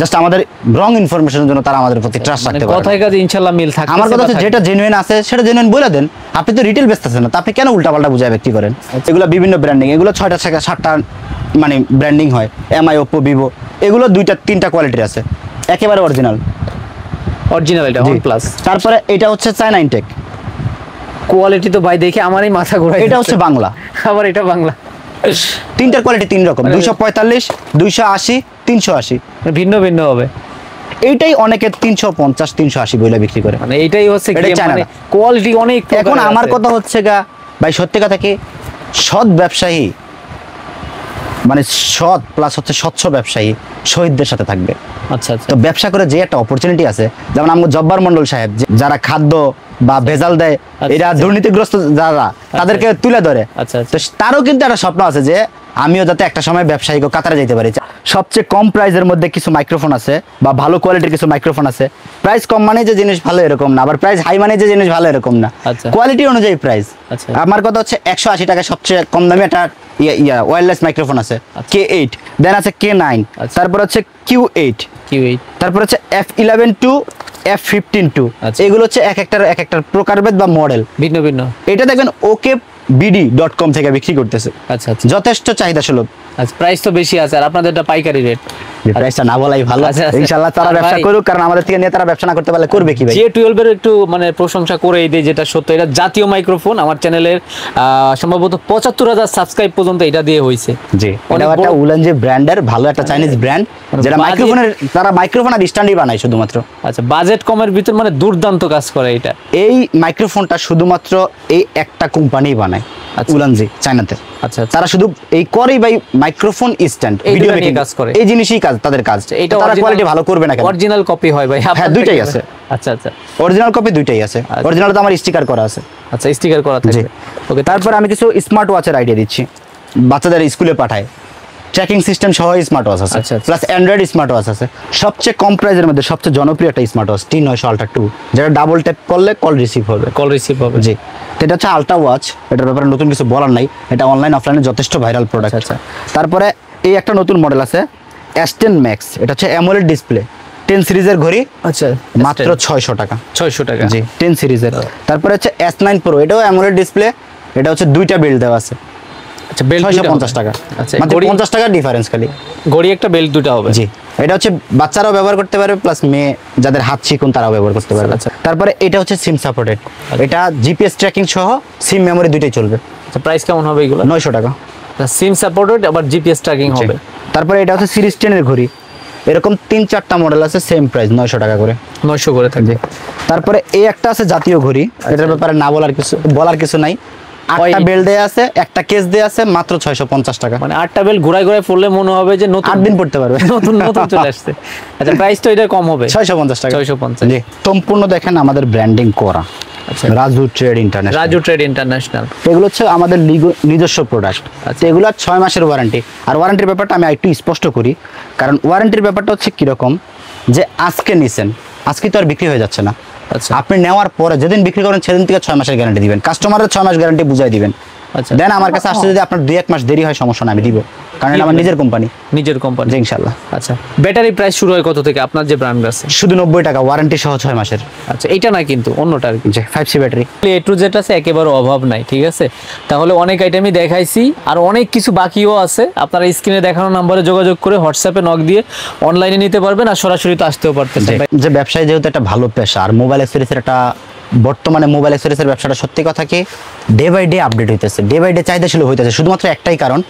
জাস্ট আমাদের রং ইনফরমেশনের জন্য তারা আমাদের প্রতি ট্রাস্ট মানে রাখতে পারে। কথায় কাজে ইনশাআল্লাহ মিল থাকে। আমার কথা হচ্ছে, যেটা জেনুইন আছে সেটা জেনুইন বলে দেন। আপনি তো রিটেল বেচতেছেন না, তো আপনি কেন উল্টাপাল্টা বুঝায় বিক্রি করেন? এগুলো বিভিন্ন ব্র্যান্ডিং, এগুলো 6টা থেকে 7টা মানে ব্র্যান্ডিং হয়, MI, ওপো, ভিভো, এগুলো 2টা 3টা কোয়ালিটির আছে, একেবারে অরিজিনাল। অরিজিনাল এটা OnePlus। তারপরে এটা হচ্ছে চায়না ইনটেক, কোয়ালিটি তো ভাই দেখে আমারই মাথা ঘোরায়। এটা হচ্ছে বাংলা, আবার এটা বাংলা। 3টার কোয়ালিটি 3 রকম, 245, 280, 380, ভিন্ন ভিন্ন হবে। এইটাই অনেকে 350, 380 বইলা বিক্রি করে, মানে এইটাই হচ্ছে এটাই কি, চায়না মানে না। কোয়ালিটি অনেক এখন প্রকারের আমার আছে। কথা হচ্ছে গা ভাই, সত্যি কথা কি, সৎ ব্যবসায়ী মানে সৎ প্লাস হচ্ছে স্বচ্ছ ব্যবসায়ী শহীদদের সাথে থাকবে। আচ্ছা আচ্ছা তো ব্যবসা করে যে একটা অপরচুনিটি আছে, যেমন আমাদের জব্বার মন্ডল সাহেব, যারা খাদ্য বা ভেজাল দেয়, এরা দুর্নীতিগ্রস্ত যারা, তাদেরকে তুলে ধরে। আচ্ছা আচ্ছা তো তারও কিন্তু একটা স্বপ্ন আছে যে আমিও যাতে একটা সময় ব্যবসায়িক কাতারে যেতে পারি। সবচেয়ে কম প্রাইসের মধ্যে কিছু মাইক্রোফোন আছে, বা ভালো কোয়ালিটির কিছু মাইক্রোফোন আছে। প্রাইস কম মানে যে জিনিস ভালো এরকম না, আবার প্রাইস হাই মানে যে জিনিস ভালো এরকম না, আচ্ছা। কোয়ালিটি অনুযায়ী প্রাইস। আচ্ছা। আমার কথা হচ্ছে 180 টাকা সবচেয়ে কম দামে একটা ওয়্যারলেস মাইক্রোফোন আছে, K8, দেন আছে K9, আচ্ছা। তারপর হচ্ছে Q8, কি ওই তারপর হচ্ছে F11 টু F15 টু, আচ্ছা। এগুলো হচ্ছে এক একটা প্রকারভেদ বা মডেল। ভিন্ন ভিন্ন। এটা দেখবেন okbd.com থেকে বিক্রি করতেছে, আচ্ছা আচ্ছা যথেষ্ট চাহিদা সুলভ। আচ্ছা প্রাইস তো বেশি আছে, আর আপনাদেরটা পাইকারি রেট। প্রাইসটা না বলাই ভালো। আচ্ছা, আচ্ছা। ইনশাআল্লাহ তারা আর ব্যবসা ভাই- করুক, কারণ আমাদের থেকে নিয়ে তারা ব্যবসা না করতে পারলে করবে কি ভাই? J12 এর একটু মানে প্রশংসা করেই দেই, যেটা সত্য, এটা জাতীয় মাইক্রোফোন। আমার চ্যানেলের সম্ভবত 75,000 সাবস্ক্রাইব পর্যন্ত এটা দিয়ে হয়েছে। জি, অনেক এটা একটা বড়- উলান যে ব্র্যান্ডের ভালো একটা চাইনিজ ব্র্যান্ড, যেটা বাজেট- মাইক্রোফোনের, তারা মাইক্রোফোন আর স্ট্যান্ডই বানায় শুধুমাত্র। আচ্ছা বাজেট কমের ভিতর মানে দুর্দান্ত কাজ করে এটা। এই মাইক্রোফোনটা শুধুমাত্র এই একটা কোম্পানি বানায়, আচ্ছা। উলানজি, চায়নাতে। আচ্ছা আচ্ছা তারা শুধু এই করেই ভাই মাইক্রোফোন স্ট্যান্ড, এই ভিডিও দুটো নিয়ে মেকিং কাজ করে। এই জিনিসই কাজ, তাদের কাজ। এটা তারা কোয়ালিটি ভালো করবে না কেন? অরিজিনাল কপি হয় ভাই? হ্যাঁ, দুইটাই আছে। আচ্ছা আচ্ছা অরিজিনাল কপি দুইটাই আছে, অরিজিনাল তো আমার স্টিকার করা আছে। আচ্ছা স্টিকার করা জি। থাকে। ওকে তারপর আমি কিছু স্মার্ট ওয়াচের আইডিয়া দিচ্ছি, বাচ্চাদের স্কুলে পাঠায়, ট্র্যাকিং সিস্টেম সহ স্মার্ট ওয়াচ আছে, আচ্ছা, আচ্ছা। প্লাস অ্যান্ড্রয়েড স্মার্ট ওয়াচ আছে। সবচেয়ে কম প্রাইসের মধ্যে সবচেয়ে জনপ্রিয় একটা স্মার্ট ওয়াচ T900 Ultra 2, যেটা ডাবল ট্যাপ করলে কল রিসিভ হবে। কল রিসিভ হবে। জি, তো এটা হচ্ছে আলট্রা ওয়াচ, এটার ব্যাপারে নতুন কিছু বলার নাই, এটা অনলাইন অফলাইনে যথেষ্ট ভাইরাল প্রোডাক্ট। আচ্ছা, তারপরে এই একটা নতুন মডেল আছে S10 Max, এটা হচ্ছে অ্যামোলেড ডিসপ্লে, 10 সিরিজের ঘড়ি, আচ্ছা মাত্র 600 টাকা। 600 টাকা। জি, 10 সিরিজের। তারপরে হচ্ছে S9 Pro, এটাও অ্যামোলেড ডিসপ্লে, এটা হচ্ছে দুইটা বেল্ট দেওয়া আছে, আচ্ছা বেল্ট 650 টাকা। আচ্ছা মাত্র ঘড়ি 50 টাকার ডিফারেন্স খালি। ঘড়ি একটা বেল্ট দুটো হবে। জি, এটা হচ্ছে বাচ্চারাও ব্যবহার করতে পারবে, প্লাস মেয়ে যাদের হাত চিকন তারাও ব্যবহার করতে পারবে। আচ্ছা। তারপরে এটা হচ্ছে সিম সাপোর্টেড, এটা জিপিএস ট্র্যাকিং সহ সিম মেমোরি দুইটাই চলবে। আচ্ছা প্রাইস কেমন হবে এগুলো? 900 টাকা। সিম সাপোর্টেড, আবার জিপিএস ট্র্যাকিং হবে। তারপরে এটা হচ্ছে সিরিজ 10 এর ঘড়ি, এরকম 3-4টা মডেল আছে, সেম প্রাইস 900 টাকা করে। 900 করে থাকবে। তারপরে এই একটা আছে জাতীয় ঘড়ি, এটার ব্যাপারে না বলার কিছু নাই, 8টা বেল্ট দেয়া আছে, একটা কেস দেয়া আছে, মাত্র 650 টাকা। মানে 8টা বেল ঘোরায় ঘোরায় পড়লে মনে হবে যে নতুন 8 দিন পড়তে পারবে। নতুন নতুন চলে আসছে। আচ্ছা, প্রাইস তো এটা কম হবে, 650 টাকা। 650। জি, সম্পূর্ণ দেখেন আমাদের ব্র্যান্ডিং করা। আচ্ছা, Raju trade international. Raju trade international, এগুলো হচ্ছে আমাদের নিজস্ব প্রোডাক্ট। আচ্ছা, এগুলো 6 মাসের ওয়ারেন্টি। আর ওয়ারেন্টির ব্যাপারটা আমি একটু স্পষ্ট করি, কারণ ওয়ারেন্টির ব্যাপারটা হচ্ছে কিরকম, যে আজকে নিছেন, আজকে তো আর বিক্রি হয়ে যাচ্ছে না। আচ্ছা, আপনি নেওয়ার পরে যেদিন বিক্রি করেন সেদিন থেকে 6 মাসের গ্যারান্টি দিবেন, কাস্টমারের 6 মাস গ্যারান্টি বুঝাই দিবেন। আচ্ছা, দেন আমার কাছে আসতে যদি আপনার 2-1 মাস দেরি হয় সমস্যা না, আমি দিব, কারণ এটা আমার নিজের কোম্পানি। নিজের কোম্পানি, জি ইনশাআল্লাহ। আচ্ছা, ব্যাটারি প্রাইস শুরু হয় কত থেকে আপনার যে ব্র্যান্ড আছে? শুধু 90 টাকা, ওয়ারেন্টি সহ 6 মাসের। আচ্ছা, এটা না কিন্তু অন্যটা আর কি, জি 5C battery. A to Z আছে, একেবারে অভাব নাই। ঠিক আছে, তাহলে অনেক আইটেমই দেখাইছি, আর অনেক কিছু বাকিও আছে। আপনারা স্ক্রিনে দেখানো নাম্বারে যোগাযোগ করে হোয়াটসঅ্যাপে নক দিয়ে অনলাইনে নিতে পারবেন, আর সরাসরি তো আসতেও পারতেছেন। যে ব্যবসায় যেহেতু একটা ভালো পেশা, আর মোবাইল অ্যাক্সেসরিজের একটা বর্তমানে মোবাইল অ্যাক্সেসরিজের ব্যবসাটা সত্যি কথা কি ডে বাই ডে আপডেট হইতেছে, ডে বাই ডে চাহিদাশীল হইতেছে, শুধুমাত্র একটাই কারণ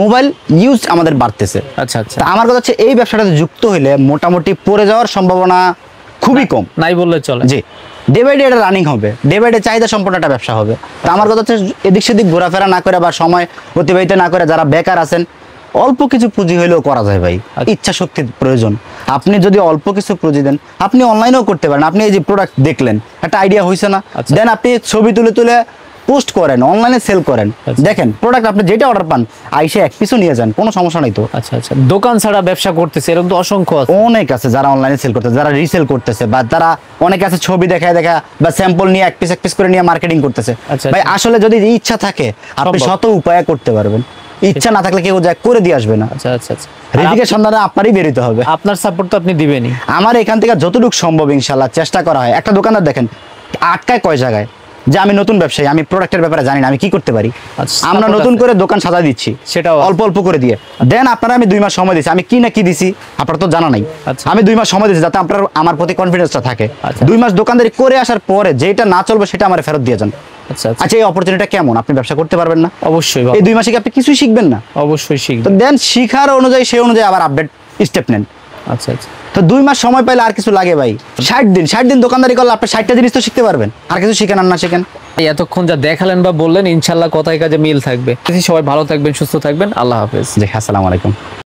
মোবাইল ইউজ আমাদের বাড়তেছে। আচ্ছা আচ্ছা, তা আমার কথা হচ্ছে এই ব্যবসাটাতে যুক্ত হইলে মোটামুটি পড়ে যাওয়ার সম্ভাবনা খুবই কম, নাই বললে চলে। জি, ডে বাই ডে এটা রানিং হবে, ডে বাই ডে চাহিদা সম্পন্ন একটা ব্যবসা হবে। তা আমার কথা হচ্ছে এদিক সেদিক ঘোরাফেরা না করে বা সময় অতিবাহিত না করে যারা বেকার আছেন, অল্প কিছু পুঁজি হইলেও করা যায় ভাই, ইচ্ছা শক্তির প্রয়োজন। আপনি যদি অল্প কিছু পুঁজি দেন, আপনি অনলাইনেও করতে পারেন। আপনি এই যে প্রোডাক্ট দেখলেন, একটা আইডিয়া হয়েছে না, দেন আপনি ছবি তুলে তুলে পোস্ট করেন, অনলাইনে সেল করেন, দেখেন প্রোডাক্ট আপনি যেটা অর্ডার পান আইসে এক পিসও নিয়ে যান, কোনো সমস্যা নাই তো। আচ্ছা আচ্ছা, দোকান ছাড়া ব্যবসা করতেছে এরকম তো অসংখ্য আছে। অনেক আছে যারা অনলাইনে সেল করতেছে, যারা রিসেল করতেছে, বা তারা অনেক আছে ছবি দেখায় দেখা বা স্যাম্পল নিয়ে এক পিস করে নিয়ে মার্কেটিং করতেছে। আচ্ছা, ভাই আসলে যদি ইচ্ছা থাকে আপনি শত উপায়ে করতে পারবেন, ইচ্ছা না থাকলে কেউ যা করে দিয়ে আসবে না। আচ্ছা আচ্ছা আচ্ছা, রিজিকের সন্ধানে আপনারই বেরোতে হবে। আপনার সাপোর্ট তো আপনি দিবেনই। আমার এখান থেকে যতটুকু সম্ভব ইনশাল্লাহ চেষ্টা করা হয়। একটা দোকানদার দেখেন আটকায় কয় জায়গায়, যে আমি নতুন ব্যবসায়ী, আমি প্রোডাক্টের ব্যাপারে জানি না, আমি কি করতে পারি। আচ্ছা, আমরা support নতুন আছে। করে দোকান সাজা দিচ্ছি, সেটাও অল্প অল্প করে দিয়ে। দেন আপনারা আমি 2 মাস সময় দিচ্ছি, আমি কি না কি দিছি আপনার তো জানা নাই। আচ্ছা। আমি 2 মাস সময় দিচ্ছি যাতে আপনার আমার প্রতি কনফিডেন্সটা থাকে। আচ্ছা। 2 মাস দোকানদারি করে আসার পরে যেটা না চলবে সেটা আমার ফেরত দিয়ে যান। আচ্ছা আচ্ছা, আচ্ছা, এই অপরচুনিটিটা কেমন, আপনি ব্যবসা করতে পারবেন না? অবশ্যই এই 2 মাসে কি আপনি কিছুই শিখবেন না? অবশ্যই তো শিখবেন। দেন শিখার অনুযায়ী সেই অনুযায়ী আবার আপডেট স্টেপ নেন। আচ্ছা আচ্ছা, তো 2 মাস সময় পাইলে আর কিছু লাগে ভাই? 60 দিন দোকানদারি করলে আপনি 60টা জিনিস তো শিখতে পারবেন, আর কিছু শিখেন আর না শিখেন। এতক্ষণ যা দেখালেন বা বললেন, ইনশাল্লাহ কথায় কাজে মিল থাকবে। সবাই ভালো থাকবেন, সুস্থ থাকবেন, আল্লাহ হাফেজ। জি, আসসালামু আলাইকুম।